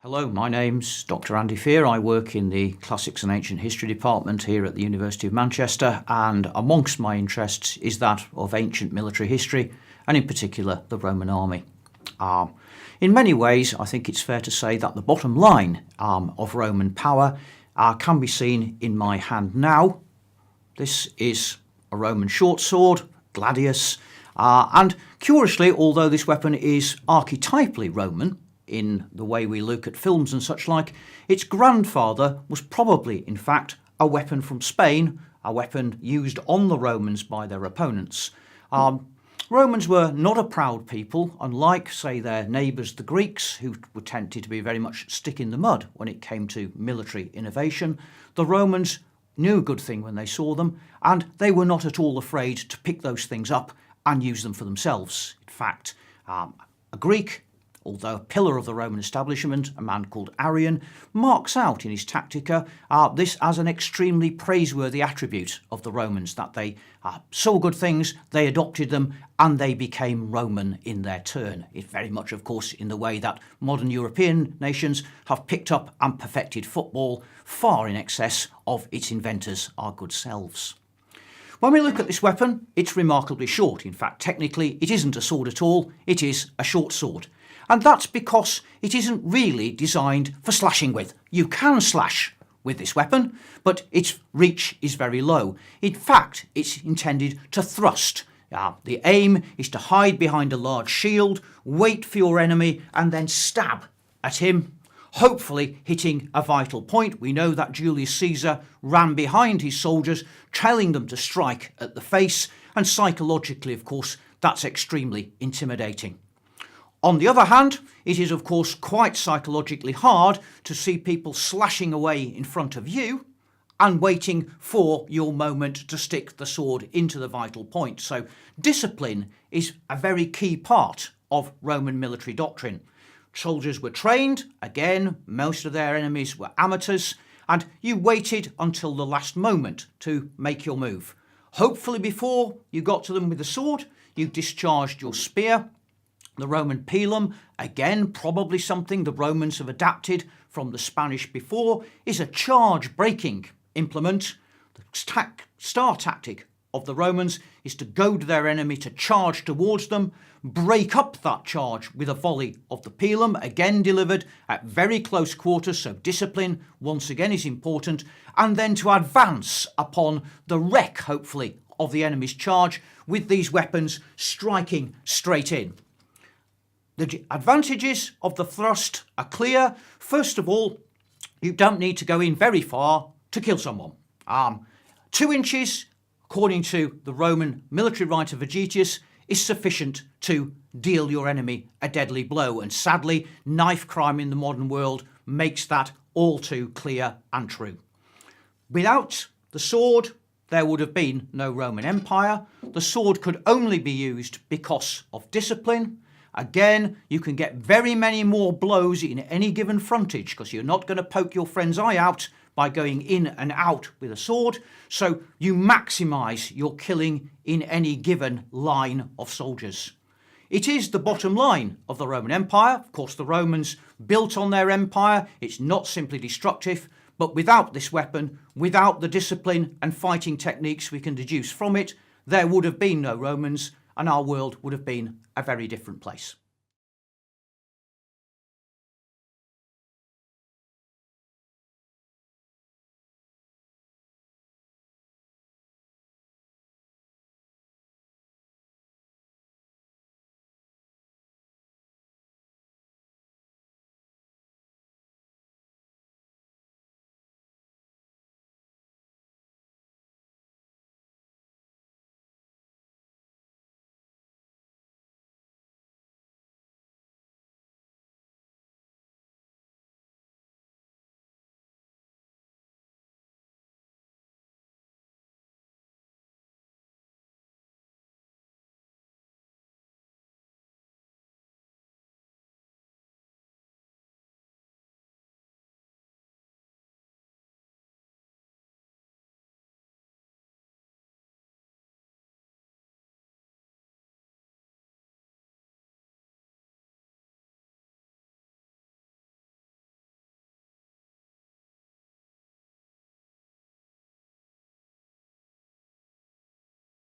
Hello, my name's Dr. Andy Fear. I work in the Classics and Ancient History department here at the University of Manchester, and amongst my interests is that of ancient military history, and in particular the Roman army. In many ways, I think it's fair to say that the bottom line of Roman power can be seen in my hand now. This is a Roman short sword, Gladius, and curiously, although this weapon is archetypally Roman, in the way we look at films and such like, its grandfather was probably, in fact, a weapon from Spain, a weapon used on the Romans by their opponents. Romans were not a proud people, unlike, say, their neighbours the Greeks, who were tempted to be very much stick in the mud when it came to military innovation. The Romans knew a good thing when they saw them, and they were not at all afraid to pick those things up and use them for themselves. In fact, a Greek, although a pillar of the Roman establishment, a man called Arrian, marks out in his Tactica this as an extremely praiseworthy attribute of the Romans, that they saw good things, they adopted them, and they became Roman in their turn. It's very much, of course, in the way that modern European nations have picked up and perfected football far in excess of its inventors, our good selves. When we look at this weapon, it's remarkably short. In fact, technically, it isn't a sword at all, it is a short sword. And that's because it isn't really designed for slashing with. You can slash with this weapon, but its reach is very low. In fact, it's intended to thrust. The aim is to hide behind a large shield, wait for your enemy, and then stab at him, hopefully hitting a vital point. We know that Julius Caesar ran behind his soldiers, telling them to strike at the face, and psychologically, of course, that's extremely intimidating. On the other hand, it is of course quite psychologically hard to see people slashing away in front of you and waiting for your moment to stick the sword into the vital point. So discipline is a very key part of Roman military doctrine. Soldiers were trained, again, most of their enemies were amateurs, and you waited until the last moment to make your move. Hopefully before you got to them with the sword, you discharged your spear. The Roman pilum, again, probably something the Romans have adapted from the Spanish before, is a charge-breaking implement. The star tactic of the Romans is to goad their enemy to charge towards them, break up that charge with a volley of the pilum, again delivered at very close quarters, so discipline once again is important, and then to advance upon the wreck, hopefully, of the enemy's charge with these weapons striking straight in. The advantages of the thrust are clear. First of all, you don't need to go in very far to kill someone. 2 inches, according to the Roman military writer Vegetius, is sufficient to deal your enemy a deadly blow. And sadly, knife crime in the modern world makes that all too clear and true. Without the sword, there would have been no Roman Empire. The sword could only be used because of discipline. Again, you can get very many more blows in any given frontage because you're not going to poke your friend's eye out by going in and out with a sword. So you maximise your killing in any given line of soldiers. It is the bottom line of the Roman Empire. Of course, the Romans built on their empire. It's not simply destructive, but without this weapon, without the discipline and fighting techniques we can deduce from it, there would have been no Romans, and our world would have been a very different place.